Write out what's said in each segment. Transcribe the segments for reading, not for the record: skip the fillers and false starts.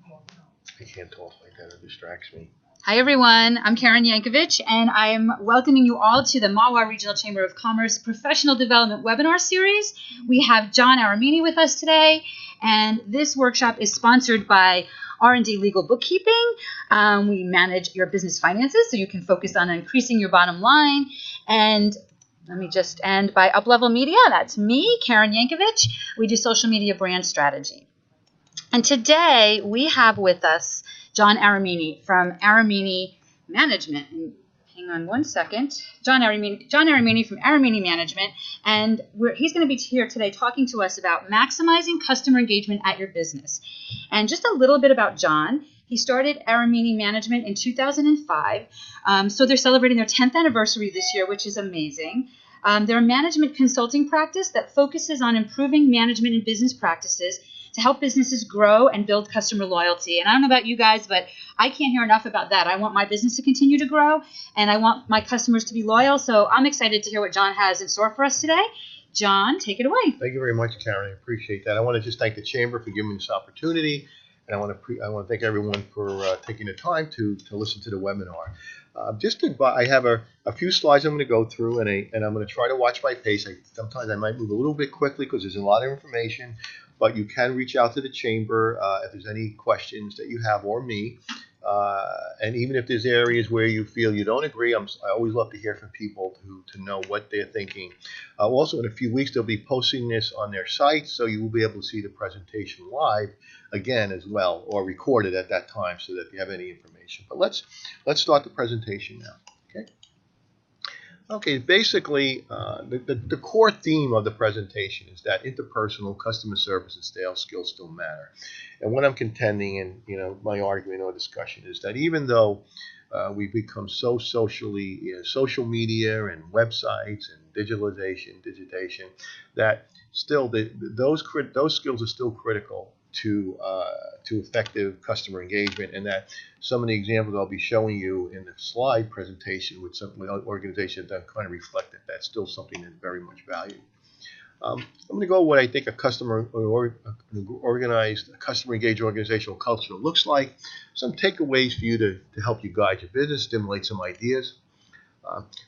I can't talk like that. It distracts me. Hi, everyone. I'm Karen Yankovich, and I am welcoming you all to the Mahwah Regional Chamber of Commerce Professional Development Webinar Series. We have John Aramini with us today, and this workshop is sponsored by R&D Legal Bookkeeping. We manage your business finances so you can focus on increasing your bottom line. And let me just end by Uplevel Media. That's me, Karen Yankovich. We do social media brand strategy. And today we have with us John Aramini from Aramini Management. And hang on one second. John Aramini from Aramini Management. And he's going to be here today talking to us about maximizing customer engagement at your business. And just a little bit about John. He started Aramini Management in 2005. So they're celebrating their 10th anniversary this year, which is amazing. They're a management consulting practice that focuses on improving management and business practices to help businesses grow and build customer loyalty. And I don't know about you guys, but I can't hear enough about that. I want my business to continue to grow, and I want my customers to be loyal. So I'm excited to hear what John has in store for us today. John, take it away. Thank you very much, Karen. I appreciate that. I want to just thank the Chamber for giving me this opportunity, and I want to thank everyone for taking the time to listen to the webinar. I have a few slides I'm going to go through, and I'm going to try to watch my pace. Sometimes I might move a little bit quickly because there's a lot of information. But you can reach out to the Chamber if there's any questions that you have, or me. And even if there's areas where you feel you don't agree, I always love to hear from people to know what they're thinking. Also, in a few weeks, they'll be posting this on their site, so you will be able to see the presentation live again as well, or recorded at that time, so that if you have any information. But let's start the presentation now. Okay, basically, the core theme of the presentation is that interpersonal customer service and sales skills still matter. And what I'm contending, and my argument or discussion, is that even though we've become so social media and websites and digitation, that still those skills are still critical to effective customer engagement, and that some of the examples I'll be showing you in the slide presentation with some organizations that kind of reflect that that's still something that's very much valued. I'm going to go what I think a organized, customer engaged organizational culture looks like. Some takeaways for you to help you guide your business, stimulate some ideas.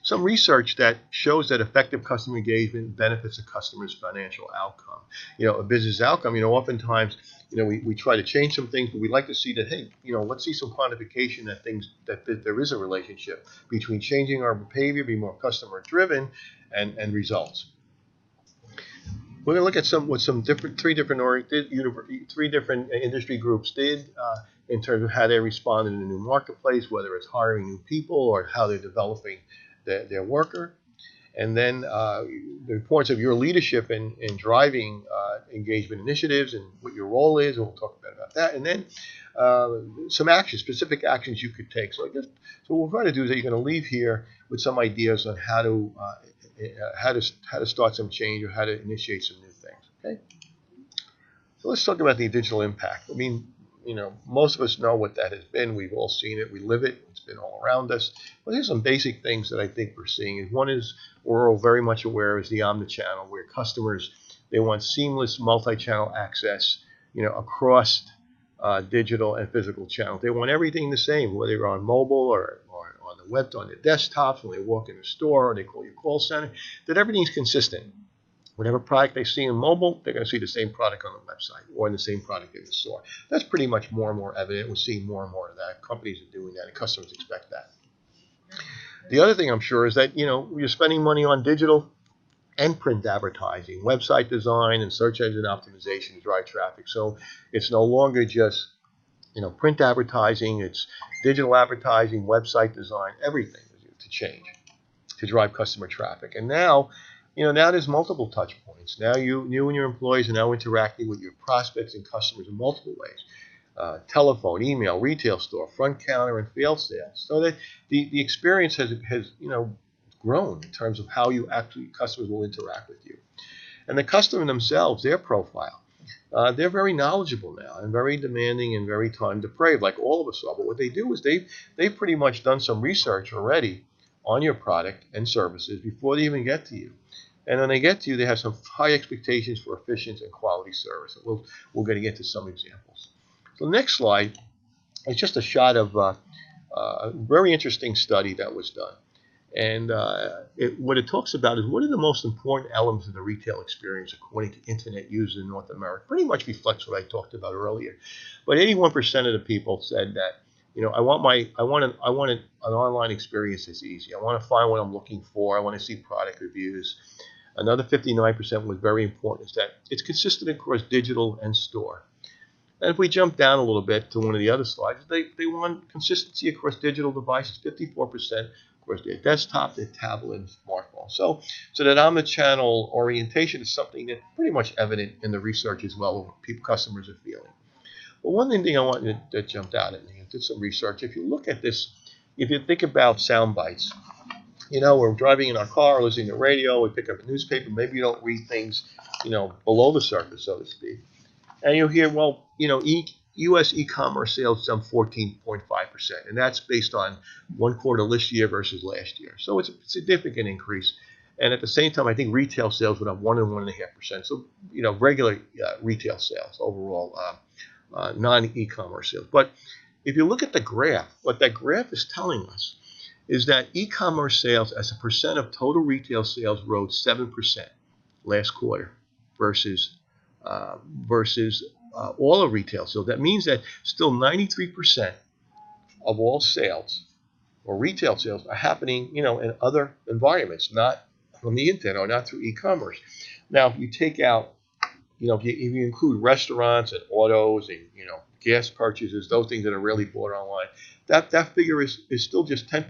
Some research that shows that effective customer engagement benefits a customer's financial outcome. A business outcome, oftentimes, we try to change some things, but we like to see that, hey, let's see some quantification that there is a relationship between changing our behavior, being more customer driven, and results. We're going to look at three different industry groups did in terms of how they responded in the new marketplace, whether it's hiring new people or how they're developing their worker. And then the importance of your leadership in driving engagement initiatives and what your role is, and we'll talk about that. And then some specific actions you could take. So what we're going to do is that you're going to leave here with some ideas on how to start some change or how to initiate some new things. Okay. So let's talk about the digital impact. I mean, most of us know what that has been. We've all seen it. We live it. It's been all around us. But there's some basic things that I think we're seeing. One is we're all very much aware is the omnichannel, where customers, they want seamless multi-channel access, across digital and physical channels. They want everything the same, whether you're on mobile or on the web, on their desktops, when they walk in the store or they call your call center, that everything's consistent. Whatever product they see in mobile, they're going to see the same product on the website or the same product in the store. That's pretty much more and more evident. We're seeing more and more of that. Companies are doing that, and customers expect that. The other thing I'm sure is that, you're spending money on digital and print advertising, website design, and search engine optimization to drive traffic. So it's no longer just, print advertising. It's digital advertising, website design, everything to change to drive customer traffic. And now there's multiple touch points. Now you and your employees are now interacting with your prospects and customers in multiple ways. Telephone, email, retail store, front counter, and field sales. So that the experience has grown in terms of how customers will interact with you. And the customer themselves, their profile, they're very knowledgeable now and very demanding and very time depraved, like all of us are. But what they do is they've pretty much done some research already on your product and services before they even get to you. And when they get to you, they have some high expectations for efficient and quality service. And we'll get into some examples. So the next slide is just a shot of a very interesting study that was done. And what it talks about is what are the most important elements of the retail experience according to internet users in North America. Pretty much reflects what I talked about earlier. But 81% of the people said that, I want an online experience that's easy. I want to find what I'm looking for. I want to see product reviews. Another 59% was very important is that it's consistent across digital and store. And if we jump down a little bit to one of the other slides, they want consistency across digital devices, 54%. Of course, their desktop, their tablet, and smartphone. So that omnichannel orientation is something that's pretty much evident in the research as well, what customers are feeling. But one thing I wanted that jumped out at me, I did some research. If you look at this, if you think about sound bites, we're driving in our car, listening to radio, we pick up a newspaper, maybe you don't read things, below the surface, so to speak. And you'll hear, well, U.S. e-commerce sales jumped 14.5%, and that's based on one quarter this year versus last year. So it's a significant increase. And at the same time, I think retail sales went up 1 and 1.5%. So, regular retail sales overall, non-e-commerce sales. But if you look at the graph, what that graph is telling us is that e-commerce sales as a percent of total retail sales rose 7% last quarter versus all of retail sales. That means that still 93% of all sales or retail sales are happening, in other environments, not from the internet or not through e-commerce. Now, if you take out, if you include restaurants and autos and, gas purchases, those things that are really bought online, that figure is still just 10%.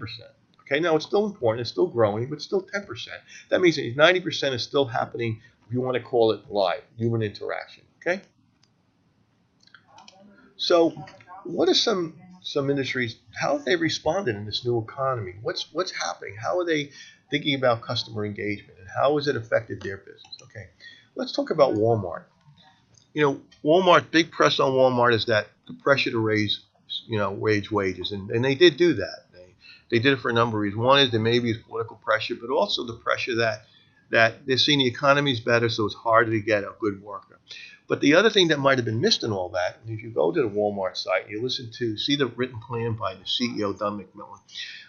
Okay, now it's still important, it's still growing, but still 10%. That means that 90% is still happening, if you want to call it live, human interaction. Okay? So what are some industries, how have they responded in this new economy? What's happening? How are they thinking about customer engagement, and how has it affected their business? Okay, let's talk about Walmart. Walmart, big press on Walmart is that the pressure to raise, wages, and they did do that. They did it for a number of reasons. One is there maybe is political pressure, but also the pressure that they're seeing the economy's better, so it's harder to get a good worker. But the other thing that might have been missed in all that, and if you go to the Walmart site and you see the written plan by the CEO, Don McMillan,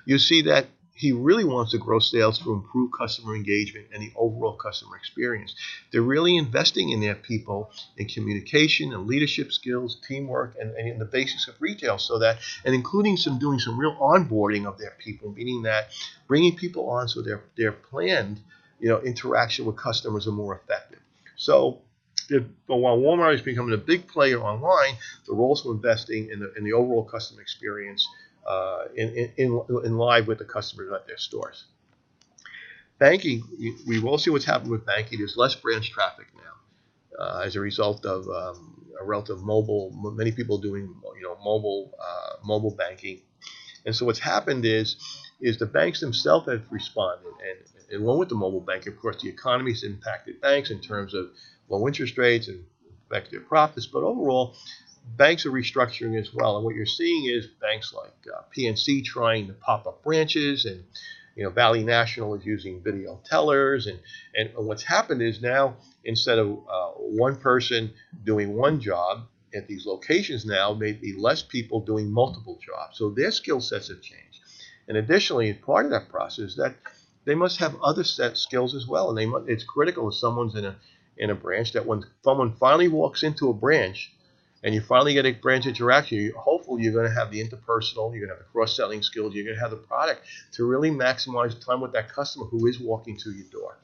you see that he really wants to grow sales to improve customer engagement and the overall customer experience. They're really investing in their people in communication and leadership skills, teamwork, and in the basics of retail, and including doing some real onboarding of their people, meaning that bringing people on so their planned, interaction with customers are more effective. So while Walmart is becoming a big player online, they're also investing in the overall customer experience in live with the customers at their stores. Banking, we've all seen what's happened with banking. There's less branch traffic now as a result of a relative many people doing mobile banking. And so what's happened is the banks themselves have responded, and along with the mobile banking, of course, the economy has impacted banks in terms of low interest rates and affect their profits, but overall, banks are restructuring as well. And what you're seeing is banks like PNC trying to pop up branches, and Valley National is using video tellers. And what's happened is now, instead of one person doing one job at these locations, now maybe less people doing multiple jobs. So their skill sets have changed. And additionally, part of that process, that they must have other set skills as well. And it's critical if someone's in a branch, that when someone finally walks into a branch and you finally get a branch interaction, hopefully you're going to have the interpersonal, you're going to have the cross-selling skills, you're going to have the product to really maximize time with that customer who is walking through your door.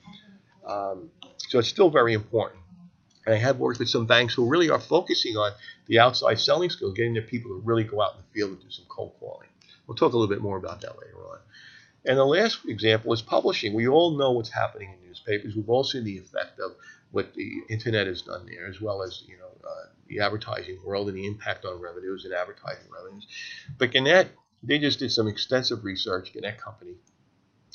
So it's still very important. And I have worked with some banks who really are focusing on the outside selling skills, getting their people to really go out in the field and do some cold calling. We'll talk a little bit more about that later on. And the last example is publishing. We all know what's happening in newspapers. We've all seen the effect of what the internet has done there, as well as the advertising world and the impact on revenues and advertising revenues. But Gannett, they just did some extensive research, Gannett Company,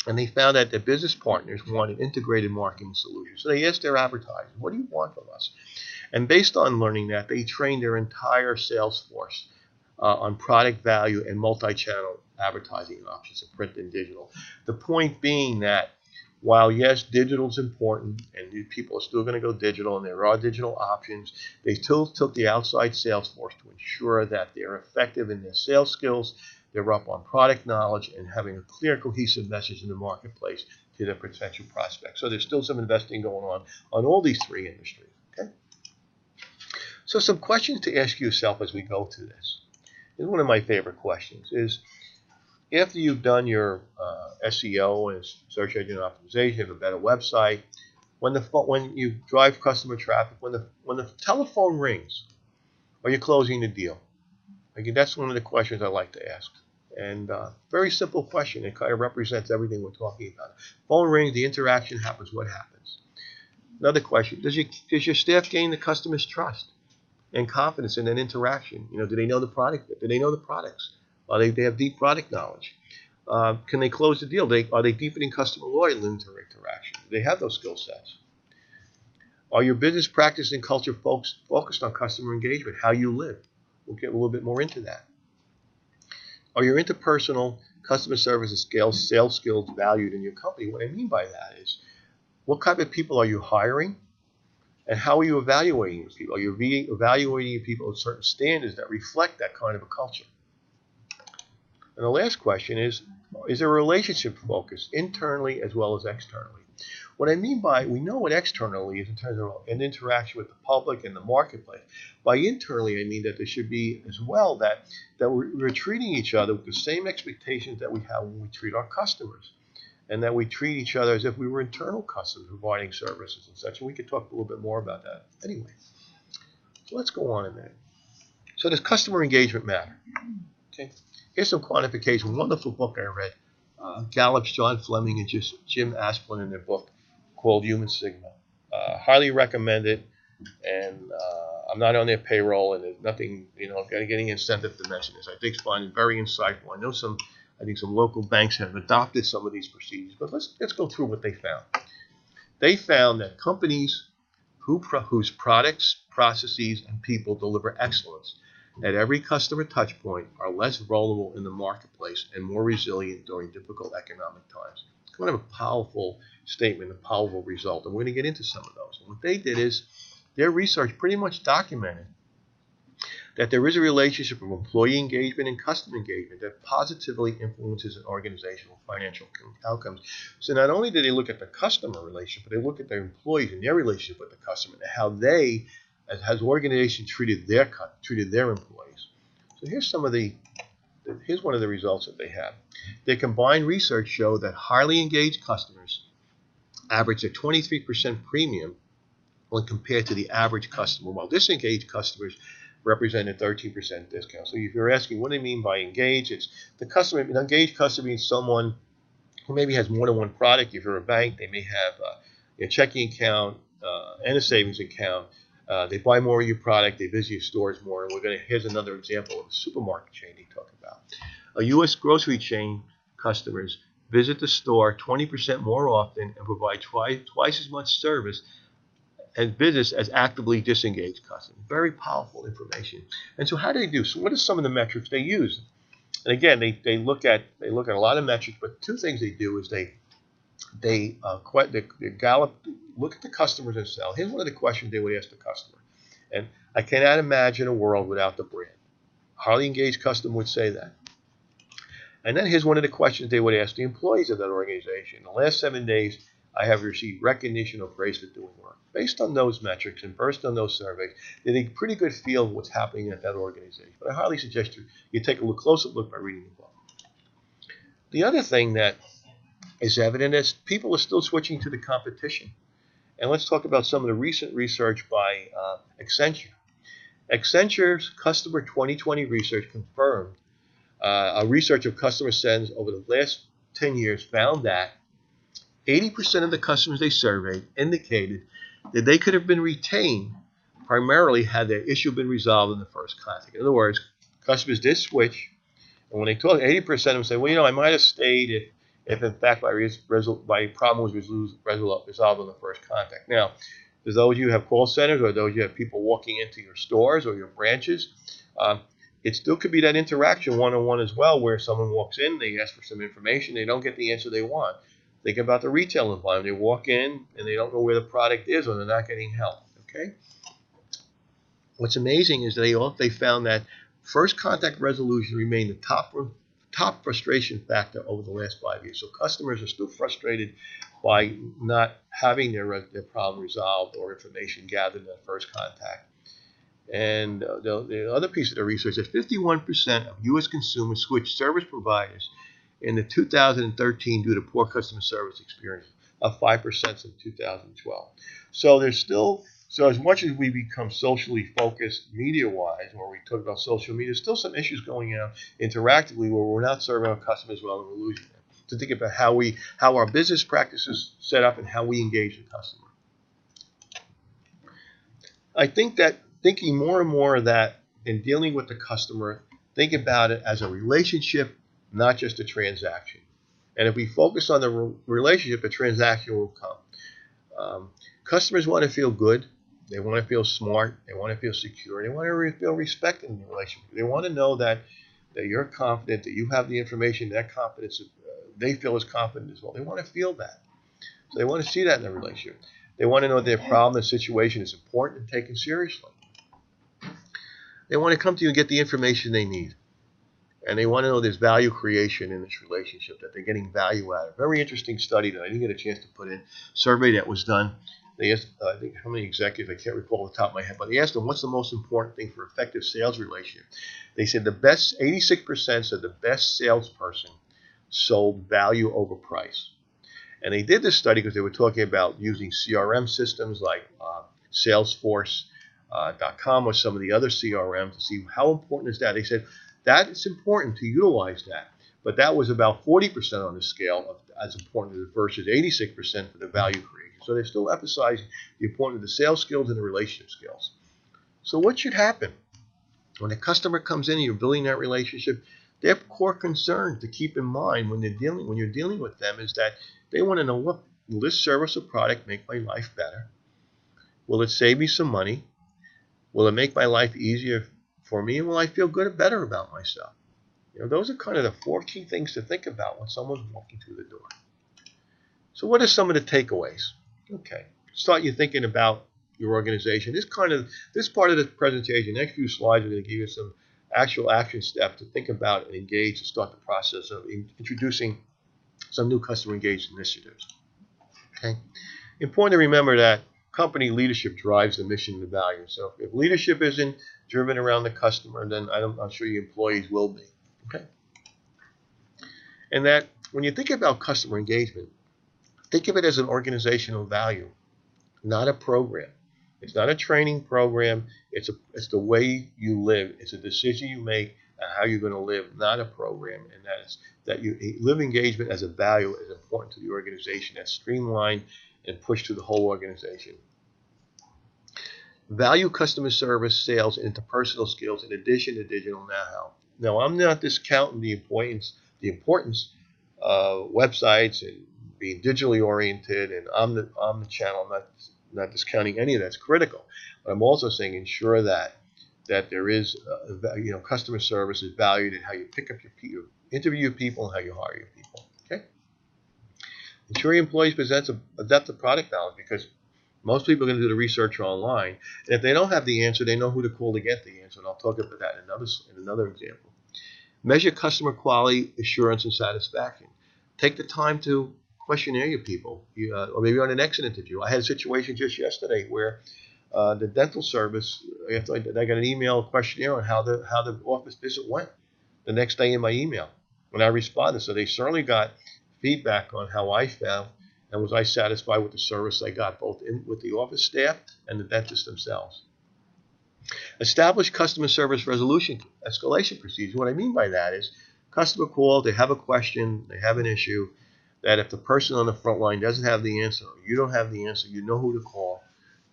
and they found that their business partners wanted integrated marketing solutions. So they asked their advertisers, "What do you want from us?" And based on learning that, they trained their entire sales force on product value and multi-channel advertising options of print and digital. The point being that while yes, digital is important and people are still going to go digital and there are digital options, they still took the outside sales force to ensure that they're effective in their sales skills, they're up on product knowledge, and having a clear, cohesive message in the marketplace to their potential prospects. So there's still some investing going on all these three industries. Okay? So some questions to ask yourself as we go through this. This is one of my favorite questions is, after you've done your SEO and search engine optimization, you have a better website, when you drive customer traffic, when the telephone rings, are you closing the deal? Again, that's one of the questions I like to ask. And very simple question. It kind of represents everything we're talking about. Phone rings, the interaction happens, what happens? Another question, does your staff gain the customer's trust and confidence in that interaction? Do they know the product? Do they know the products? They have deep product knowledge. Can they close the deal? Are they deepening customer loyalty in their interaction? Do they have those skill sets? Are your business practice and culture focused on customer engagement, how you live? We'll get a little bit more into that. Are your interpersonal customer service and sales skills valued in your company? What I mean by that is, what kind of people are you hiring? And how are you evaluating your people? Are you evaluating your people at certain standards that reflect that kind of a culture? And the last question is there a relationship focus internally as well as externally? What I mean by, we know what externally is in terms of an interaction with the public and the marketplace. By internally, I mean that there should be as well that we're treating each other with the same expectations that we have when we treat our customers. And that we treat each other as if we were internal customers providing services and such. And we could talk a little bit more about that. Anyway, so let's go on a minute. So does customer engagement matter? Okay. Here's some quantification. Wonderful book I read. Gallup's John Fleming and Jim Asplin in their book called Human Sigma. Highly recommend it. And I'm not on their payroll, and there's nothing, getting incentive to mention this. I think it's fun and very insightful. I think some local banks have adopted some of these procedures, but let's go through what they found. They found that companies whose products, processes, and people deliver excellence at every customer touch point are less vulnerable in the marketplace and more resilient during difficult economic times. Kind of a powerful statement, a powerful result, and we're going to get into some of those. And what they did is their research pretty much documented that there is a relationship of employee engagement and customer engagement that positively influences an organizational financial outcomes. So not only did they look at the customer relationship, but they look at their employees and their relationship with the customer and how they, as organizations, treated their employees. So here's one of the results that they have. Their combined research showed that highly engaged customers average a 23% premium when compared to the average customer, while disengaged customers represented 13% discount. So if you're asking what do I mean by engaged, it's the customer. An engaged customer means someone who maybe has more than one product. If you're a bank, they may have a checking account and a savings account. They buy more of your product. They visit your stores more. And here's another example of a supermarket chain they talk about. A U.S. grocery chain customers visit the store 20% more often and provide twice as much service and business as actively disengaged customers. Very powerful information. And so how do they do? So what are some of the metrics they use? And again, they look at a lot of metrics, but two things they do is they Gallup look at the customers themselves. Here's one of the questions they would ask the customer. And I cannot imagine a world without the brand. A highly engaged customer would say that. And then here's one of the questions they would ask the employees of that organization. In the last 7 days, I have received recognition or praise for doing work. Based on those metrics and based on those surveys, they get a pretty good feel of what's happening at that organization. But I highly suggest you take a closer look by reading the book. The other thing that is evident is people are still switching to the competition. And let's talk about some of the recent research by Accenture. Accenture's Customer 2020 research confirmed a research of customer sends over the last 10 years found that 80% of the customers they surveyed indicated that they could have been retained primarily had their issue been resolved in the first contact. In other words, customers did switch, and when they talk, 80% of them say, well, I might have stayed if in fact my problem was resolved in the first contact. Now, for those of you who have call centers or those of you who have people walking into your stores or your branches, it still could be that interaction one-on-one as well where someone walks in, they ask for some information, they don't get the answer they want. Think about the retail environment. They walk in and they don't know where the product is, or they're not getting help. Okay. What's amazing is they found that first contact resolution remained the top frustration factor over the last 5 years. So customers are still frustrated by not having their problem resolved or information gathered in that first contact. And the other piece of the research is 51% of U.S. consumers switched service providers in the 2013 due to poor customer service experience, up 5% since 2012. So there's still, so as much as we become socially focused media-wise, where we talk about social media, there's still some issues going on interactively where we're not serving our customers well and we're losing them. To think about how our business practices set up and how we engage the customer. I think that thinking more and more of that in dealing with the customer, think about it as a relationship, not just a transaction. And if we focus on the relationship, a transaction will come. Customers want to feel good. They want to feel smart. They want to feel secure. They want to feel respected in the relationship. They want to know that you're confident, that you have the information, that confidence, they feel is confident as well. They want to feel that. So they want to see that in the relationship. They want to know their problem and situation is important and taken seriously. They want to come to you and get the information they need. And they want to know there's value creation in this relationship, that they're getting value out of it. Very interesting study that I didn't get a chance to put in. Survey that was done. They asked, I think, how many executives, I can't recall off the top of my head, but they asked them, what's the most important thing for effective sales relationship? They said 86% said the best salesperson sold value over price. And they did this study because they were talking about using CRM systems like Salesforce.com or some of the other CRMs to see how important is that. They said that it's important to utilize that, but that was about 40% on the scale of as important versus 86% for the value creation. So they're still emphasizing the importance of the sales skills and the relationship skills. So what should happen when a customer comes in and you're building that relationship? Their core concern to keep in mind when you're dealing with them is that they want to know, what will this service or product make my life better? Will it save me some money? Will it make my life easier for me? And will I feel good or better about myself? Those are kind of the 4 key things to think about when someone's walking through the door. So what are some of the takeaways? Okay, start you thinking about your organization. This part of the presentation, the next few slides are going to give you some actual action steps to think about and engage and start the process of introducing some new customer engagement initiatives. Okay, important to remember that company leadership drives the mission and the value. So if leadership isn't driven around the customer, then I'm not sure your employees will be. Okay, and that when you think about customer engagement, think of it as an organizational value, not a program. It's not a training program. It's the way you live. It's a decision you make on how you're going to live, not a program. And that you live engagement as a value is important to the organization. That's streamlined and pushed to the whole organization. Value customer service, sales, and interpersonal skills in addition to digital know-how. Now, I'm not discounting the importance of websites and being digitally oriented and omnichannel. I'm not discounting any of that's critical. But I'm also saying ensure that there is, customer service is valued in how you pick up your interview your people and how you hire your people. Okay. Ensure your employees possess a depth of product knowledge, because most people are going to do the research online, and if they don't have the answer, they know who to call to get the answer. And I'll talk about that in another example. Measure customer quality, assurance, and satisfaction. Take the time to questionnaire your people, or maybe on an exit interview. I had a situation just yesterday where the dental service, I got an email questionnaire on how the office visit went the next day in my email when I responded. So they certainly got feedback on how I felt and was I satisfied with the service I got, both with the office staff and the dentists themselves. Establish customer service resolution escalation procedures. What I mean by that is customer calls, they have a question, they have an issue, that if the person on the front line doesn't have the answer, or you don't have the answer, you know who to call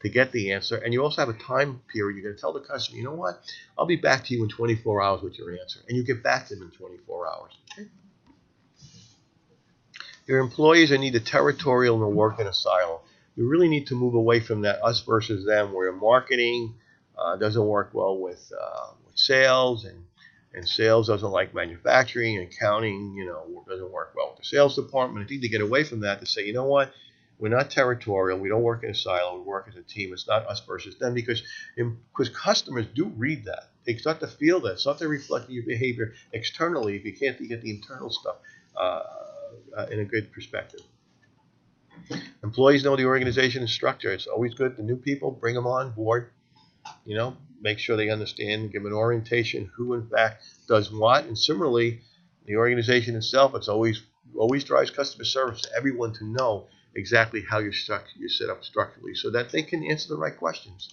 to get the answer. And you also have a time period. You're going to tell the customer, you know what, I'll be back to you in 24 hours with your answer. And you get back to them in 24 hours. Okay? Your employees are neither territorial nor work in a silo. You really need to move away from that us versus them, where marketing doesn't work well with sales, and And sales doesn't like manufacturing, and accounting, doesn't work well with the sales department. I think to get away from that, to say, you know what, we're not territorial. We don't work in a silo. We work as a team. It's not us versus them, because customers do read that. They start to feel that. Start to reflect your behavior externally if you can't get the internal stuff in a good perspective. Employees know the organization and structure. It's always good. The new people, bring them on board. Make sure they understand, give an orientation, who in fact does what. And similarly, the organization itself, it's always drives customer service to everyone to know exactly how you're set up structurally, so that they can answer the right questions.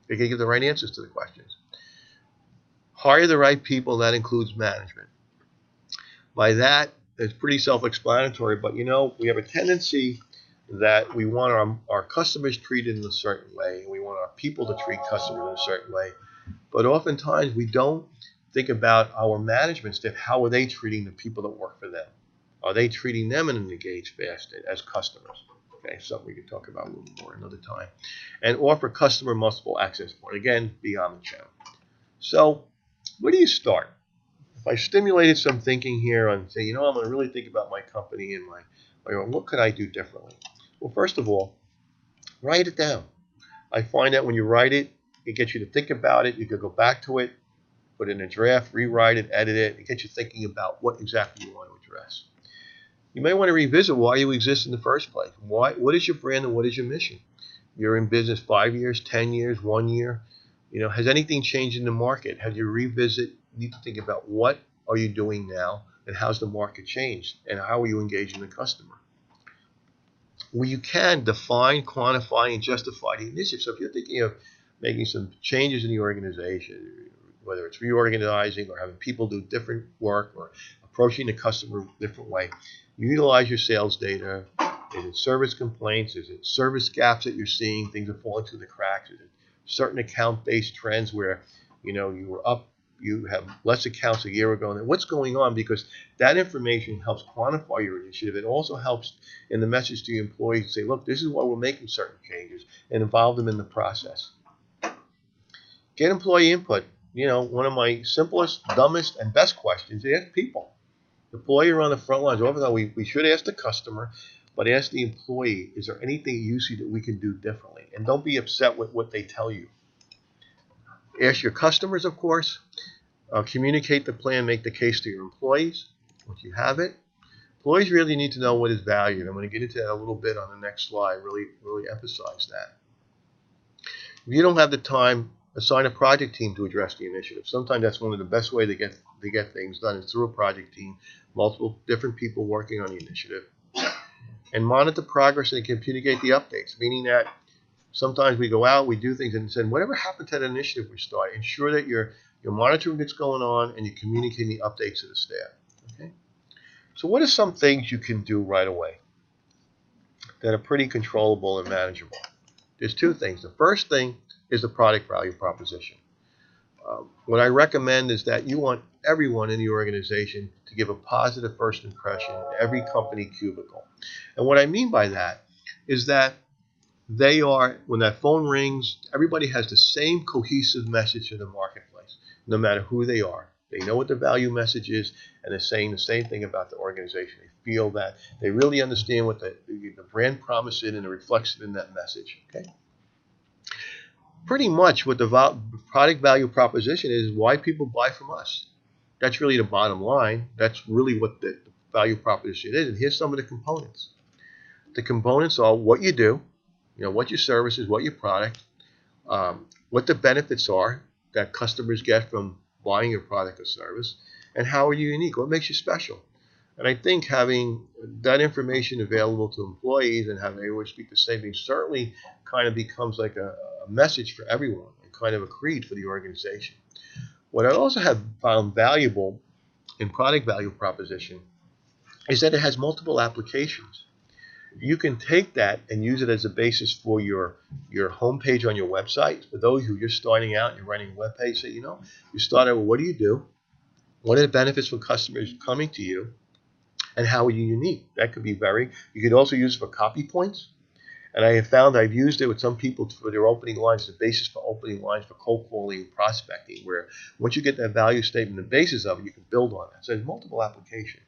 They can give the right answers to the questions. Hire the right people. That includes management. By that, it's pretty self-explanatory, but we have a tendency that we want our customers treated in a certain way, and we want our people to treat customers in a certain way. But oftentimes we don't think about our management staff. How are they treating the people that work for them? Are they treating them in an engaged fashion as customers? Okay, something we can talk about a little more another time. And offer customer multiple access point. Again, beyond the channel. So where do you start? If I stimulated some thinking here on, say, I'm going to really think about my company and what could I do differently? Well, first of all, write it down. I find that when you write it, it gets you to think about it. You could go back to it, put it in a draft, rewrite it, edit it. It gets you thinking about what exactly you want to address. You may want to revisit why you exist in the first place. What is your brand and what is your mission? You're in business 5 years, 10 years, 1 year. Has anything changed in the market? Have you you need to think about what are you doing now and how's the market changed and how are you engaging the customer? Well, you can define, quantify, and justify the initiative. So if you're thinking of making some changes in the organization, whether it's reorganizing or having people do different work or approaching the customer a different way, you utilize your sales data. Is it service complaints? Is it service gaps that you're seeing? Things are falling through the cracks? Is it certain account-based trends where, you were up, you have less accounts a year ago? And what's going on? Because that information helps quantify your initiative. It also helps in the message to your employees to say, look, this is why we're making certain changes, and involve them in the process. Get employee input. One of my simplest, dumbest, and best questions is ask people. The employee are on the front lines. Often we should ask the customer, but ask the employee, is there anything you see that we can do differently? And don't be upset with what they tell you. Ask your customers, of course. Communicate the plan, make the case to your employees once you have it. Employees really need to know what is valued. I'm going to get into that a little bit on the next slide, really emphasize that. If you don't have the time, assign a project team to address the initiative. Sometimes that's one of the best ways to get things done is through a project team, multiple different people working on the initiative. And monitor progress and communicate the updates, meaning that sometimes we go out, we do things, and say, whatever happened to that initiative we started, ensure that you're monitoring what's going on and you're communicating the updates to the staff. Okay? So what are some things you can do right away that are pretty controllable and manageable? There's two things. The first thing is the product value proposition. What I recommend is that you want everyone in the organization to give a positive first impression in every company cubicle. And what I mean by that is that when that phone rings, everybody has the same cohesive message in the marketplace, no matter who they are. They know what the value message is, and they're saying the same thing about the organization. They feel that they really understand what the brand promise is, and it reflects it in that message. Okay. Pretty much what the product value proposition is why people buy from us. That's really the bottom line. That's really what the value proposition is. And here's some of the components. The components are what you do, what your service is, what your product, what the benefits are that customers get from buying your product or service, and how are you unique? What makes you special? And I think having that information available to employees and having everyone speak the same thing certainly kind of becomes like a message for everyone and kind of a creed for the organization. What I also have found valuable in product value proposition is that it has multiple applications. You can take that and use it as a basis for your homepage on your website. For those who are just starting out and you're running a web page, so you start out with what do you do? What are the benefits for customers coming to you? And how are you unique? That could be you could also use it for copy points. And I have found I've used it with some people for their opening lines, the basis for opening lines for cold calling and prospecting, where once you get that value statement, the basis of it, you can build on that. So there's multiple applications.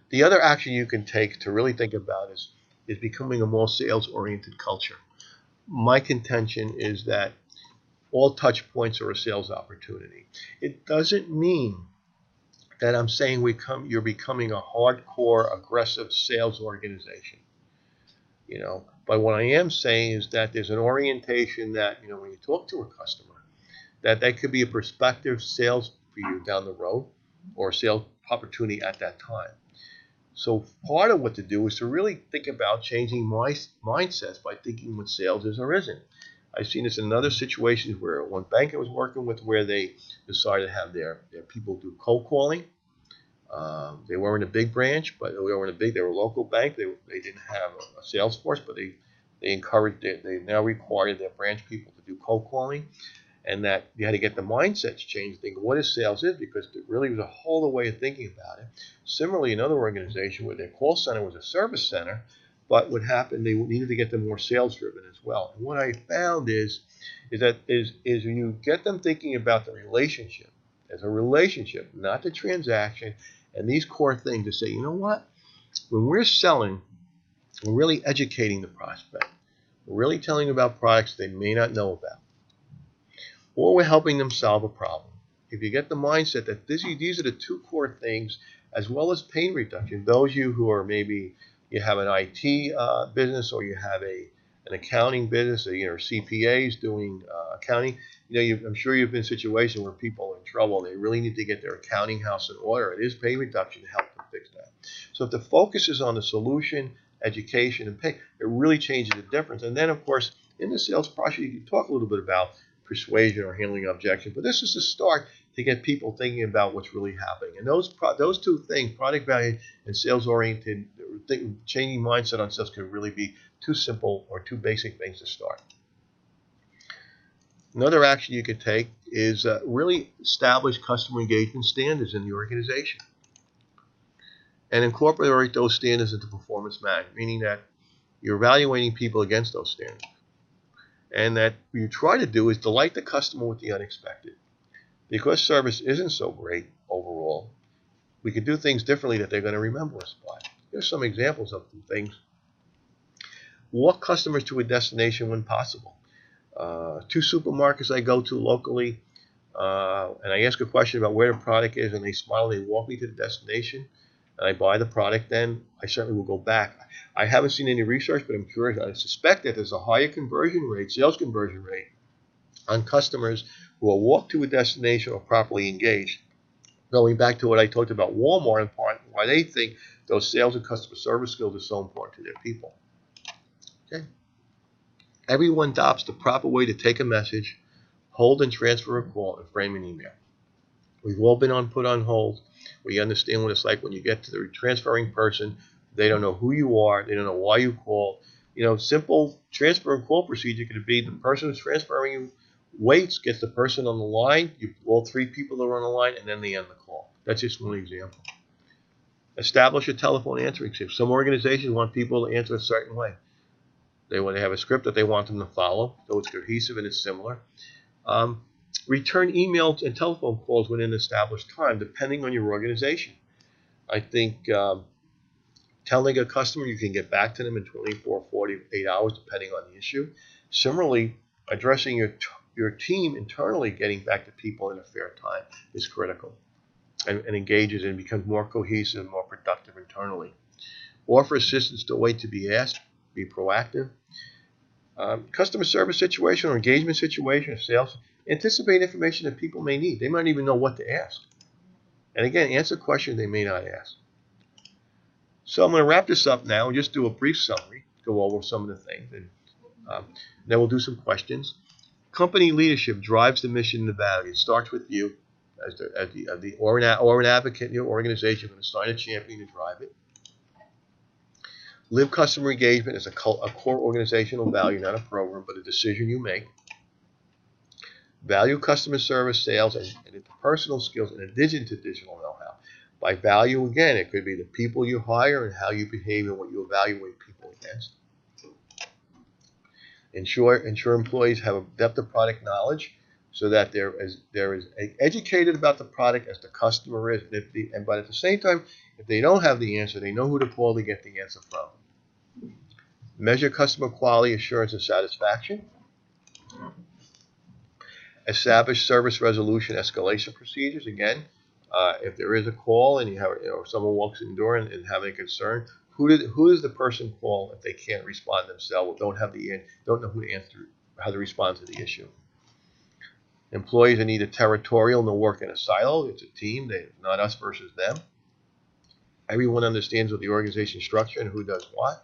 The other action you can take to really think about is becoming a more sales-oriented culture. My contention is that all touch points are a sales opportunity. It doesn't mean that I'm saying you're becoming a hardcore, aggressive sales organization. But what I am saying is that there's an orientation that, when you talk to a customer, that could be a prospective sales for you down the road or a sales opportunity at that time. So part of what to do is to really think about changing my mindsets by thinking what sales is or isn't. I've seen this in other situations where one bank I was working with where they decided to have their people do cold calling. They weren't a big branch, but they were a local bank. They didn't have a sales force, but they encouraged it. They now required their branch people to do cold calling, and that you had to get the mindsets changed, think what is sales is, because it really was a whole other way of thinking about it. Similarly, another organization where their call center was a service center, but what happened, they needed to get them more sales driven as well. And what I found is when you get them thinking about the relationship as a relationship, not the transaction, and these core things to say, you know what, when we're selling, we're really educating the prospect. We're really telling them about products they may not know about, or we're helping them solve a problem. If you get the mindset that these are the two core things, as well as pain reduction, those of you who are maybe you have an IT business, or you have an accounting business, or CPAs doing accounting, I'm sure you've been in a situation where people are in trouble. They really need to get their accounting house in order. It is pain reduction to help them fix that. So if the focus is on the solution, education, and pay, it really changes the difference. And then, of course, in the sales process, you can talk a little bit about persuasion or handling objection, but this is a start to get people thinking about what's really happening. And those two things, product value and sales oriented, changing mindset on sales, can really be two simple or two basic things to start. Another action you can take is really establish customer engagement standards in the organization and incorporate those standards into performance management, meaning that you're evaluating people against those standards. And that what you try to do is delight the customer with the unexpected. Because service isn't so great overall, we can do things differently that they're going to remember us by. Here's some examples of some things. Walk customers to a destination when possible. 2 supermarkets I go to locally, and I ask a question about where the product is, and they smile and they walk me to the destination, and I buy the product, then I certainly will go back. I haven't seen any research, but I'm curious. I suspect that there's a higher conversion rate, sales conversion rate, on customers who are walked to a destination or properly engaged. Going back to what I talked about Walmart, in part, why they think those sales and customer service skills are so important to their people. Okay. Everyone adopts the proper way to take a message, hold and transfer a call, and frame an email. We've all been put on hold. We understand what it's like when you get to the transferring person. They don't know who you are. They don't know why you called. Simple transfer and call procedure could be the person who's transferring you waits, gets the person on the line. All 3 people that are on the line, and then they end the call. That's just one example. Establish a telephone answering script. Some organizations want people to answer a certain way. They want to have a script that they want them to follow, so it's cohesive and it's similar. Return emails and telephone calls within an established time, depending on your organization. I think telling a customer you can get back to them in 24, 48 hours, depending on the issue. Similarly, addressing your team internally, getting back to people in a fair time is critical, and engages and becomes more cohesive, more productive internally. Offer assistance, don't wait to be asked. Be proactive. Customer service situation or engagement situation or sales, anticipate information that people may need. They might even know what to ask. And again, answer questions they may not ask. So I'm going to wrap this up now and just do a brief summary, go over some of the things, and then we'll do some questions. Company leadership drives the mission and the value. It starts with you or an advocate in your organization. You're going to assign a champion to drive it. Live customer engagement as a core organizational value, not a program, but a decision you make. Value customer service, sales, and interpersonal skills in addition to digital know-how. By value, again, it could be the people you hire and how you behave and what you evaluate people against. Ensure employees have a depth of product knowledge so that they're as educated about the product as the customer is. But at the same time, if they don't have the answer, they know who to call to get the answer from. Measure customer quality, assurance, and satisfaction. Establish service resolution escalation procedures. Again, if there is a call and someone walks in the door and having a concern, who does the person call if they can't respond themselves or don't know who to answer, how to respond to the issue. Employees are neither territorial nor work in a silo. It's a team. Not us versus them. Everyone understands what the organization structure and who does what.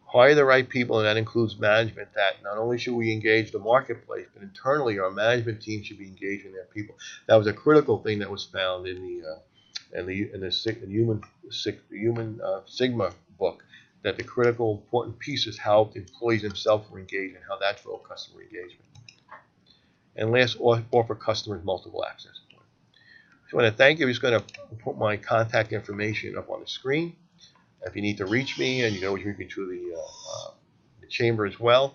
Hire the right people, and that includes management. That not only should we engage the marketplace, but internally our management team should be engaging their people. That was a critical thing that was found in the human Sigma book. That the critical important piece is how the employees themselves were engaged and how that drove customer engagement. And last, offer customers multiple access points. So I want to thank you. I'm just going to put my contact information up on the screen. If you need to reach me, and you can always reach me through the chamber as well.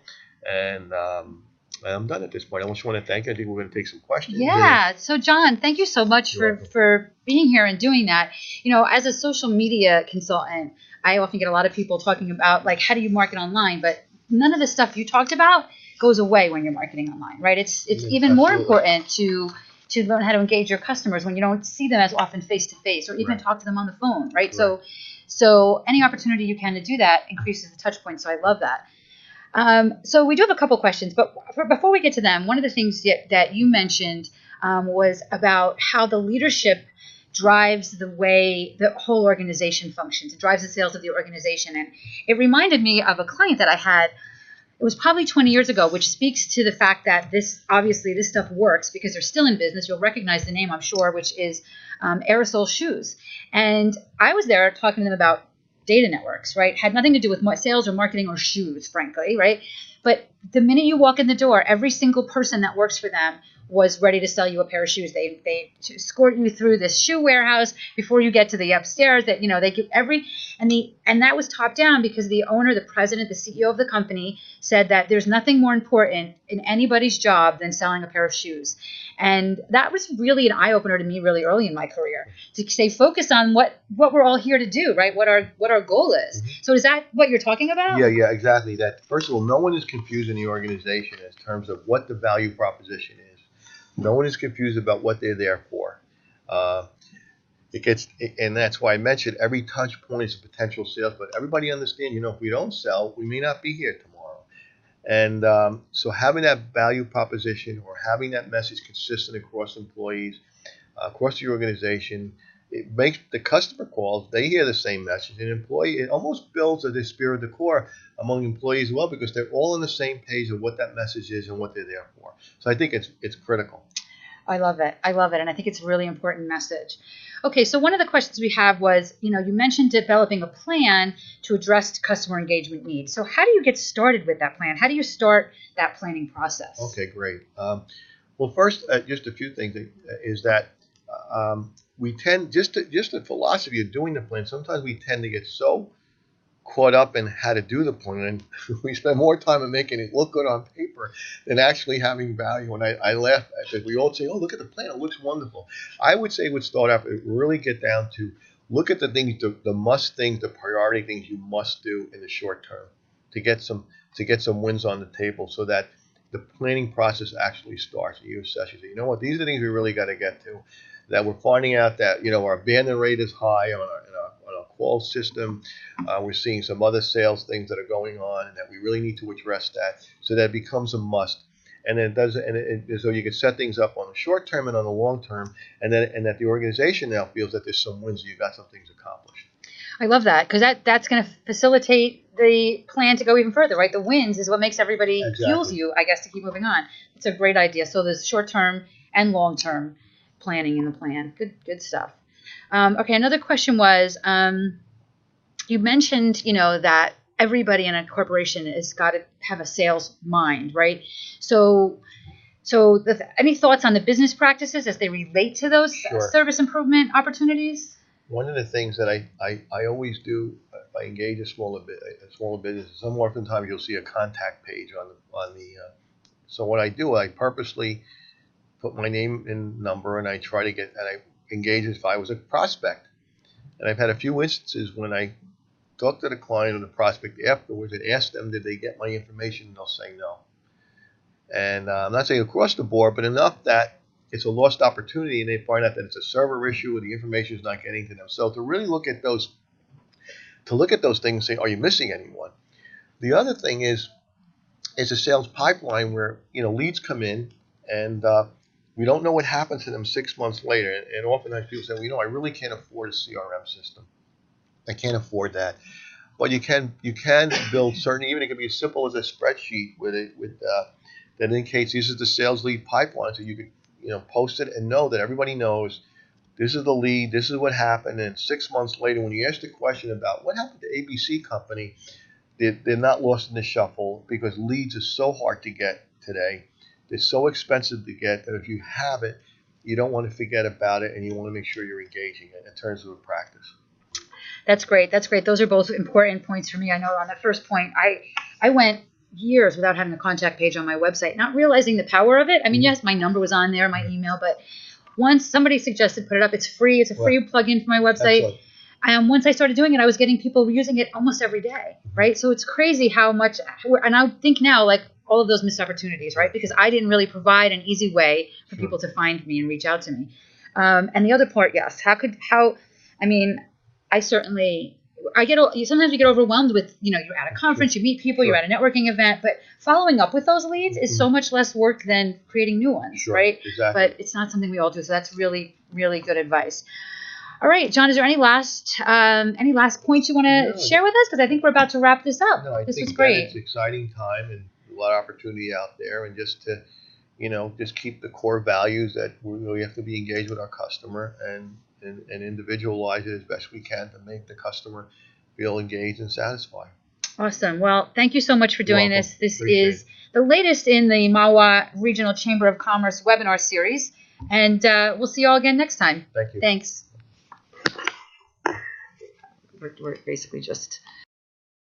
And I'm done at this point. I just want to thank you. I think we're going to take some questions. Yeah. So, John, thank you so much for being here and doing that. As a social media consultant, I often get a lot of people talking about, like, how do you market online? But none of the stuff you talked about goes away when you're marketing online, right? It's even more important to learn how to engage your customers when you don't see them as often face to face or even talk to them on the phone, right? So any opportunity you can to do that increases the touch point. So I love that. So we do have a couple questions, but before we get to them, one of the things that you mentioned was about how the leadership drives the way the whole organization functions. It drives the sales of the organization. And it reminded me of a client that I had. It was probably 20 years ago, which speaks to the fact that this stuff works because they're still in business. You'll recognize the name, I'm sure, which is Aerosol Shoes. And I was there talking to them about data networks, right? Had nothing to do with sales or marketing or shoes, frankly, right? But the minute you walk in the door, every single person that works for them was ready to sell you a pair of shoes. They escort you through this shoe warehouse before you get to the upstairs. That they give and that was top down because the owner, the president, the CEO of the company said that there's nothing more important in anybody's job than selling a pair of shoes. And that was really an eye opener to me really early in my career, to stay focused on what we're all here to do, right? What our goal is. Mm-hmm. So is that what you're talking about? Yeah, exactly. That first of all, no one is confused in the organization in terms of what the value proposition is. No one is confused about what they're there for. And that's why I mentioned every touch point is a potential sales. But everybody understands, if we don't sell, we may not be here tomorrow. And so having that value proposition or having that message consistent across employees, across the organization, it makes the customer calls, they hear the same message. And it almost builds a spirit de corps among employees as well, because they're all on the same page of what that message is and what they're there for. So I think it's critical. I love it. And I think it's a really important message. Okay, so one of the questions we have was, you mentioned developing a plan to address customer engagement needs. So how do you get started with that plan? How do you start that planning process? Okay, great. Well, first, just a few things is that we tend, just the philosophy of doing the plan, sometimes we tend to get so caught up in how to do the plan, and we spend more time in making it look good on paper than actually having value. And I laugh because we all say, "Oh, look at the plan; it looks wonderful." I would say, would start off, really get down to look at the things, the must things, the priority things you must do in the short term to get some wins on the table, so that the planning process actually starts. You assess, you say, you know what, these are the things we really got to get to. That we're finding out that our abandon rate is high on our call system. We're seeing some other sales things that are going on, and that we really need to address that, so that it becomes a must. And then so you can set things up on the short term and on the long term, and that the organization now feels that there's some wins, you got some things accomplished. I love that, because that's going to facilitate the plan to go even further, right? The wins is what makes everybody fuels you, I guess, to keep moving on. It's a great idea. So there's short term and long term planning in the plan. Good stuff. Okay, another question was, you mentioned, that everybody in a corporation has got to have a sales mind, right? So any thoughts on the business practices as they relate to those service improvement opportunities? One of the things that I always do I engage a smaller business, some oftentimes you'll see a contact page on the. So what I do, I purposely put my name and number, and I try to get, and I engage as if I was a prospect. And I've had a few instances when I talk to the client or the prospect afterwards and ask them, did they get my information? And they'll say no. And I'm not saying across the board, but enough that it's a lost opportunity, and they find out that it's a server issue or the information is not getting to them. So to really look at those things and say, are you missing anyone? The other thing is a sales pipeline where leads come in, and we don't know what happens to them 6 months later. And oftentimes people say, well, I really can't afford a CRM system. I can't afford that. But you can build certain, even it can be as simple as a spreadsheet that indicates this is the sales lead pipeline, so you could post it and know that everybody knows this is the lead, this is what happened. And 6 months later, when you ask the question about what happened to ABC company, they're not lost in the shuffle, because leads are so hard to get today. They're so expensive to get that if you have it, you don't want to forget about it, and you want to make sure you're engaging it in terms of a practice. That's great. That's great. Those are both important points for me. I know on the first point, I went years without having a contact page on my website, not realizing the power of it. I mean, yes, my number was on there, my email, but once somebody suggested put it up, it's free. It's a free plugin for my website. Once I started doing it, I was getting people using it almost every day, right? So it's crazy how much, and I think now, like, all of those missed opportunities, right? Because I didn't really provide an easy way for people to find me and reach out to me. And the other part, yes, sometimes you get overwhelmed with, you're at a conference, you meet people, you're at a networking event, but following up with those leads is so much less work than creating new ones, right? Exactly. But it's not something we all do, so that's really, really good advice. All right, John, is there any last points you want to share with us? Because I think we're about to wrap this up. No, this was think great. it's an exciting time and a lot of opportunity out there, and just to, just keep the core values that we have to be engaged with our customer and individualize it as best we can to make the customer feel engaged and satisfied. Awesome. Well, thank you so much for doing this. This is the latest in the Mahwah Regional Chamber of Commerce webinar series, and we'll see you all again next time. Thank you. Thanks. We're basically just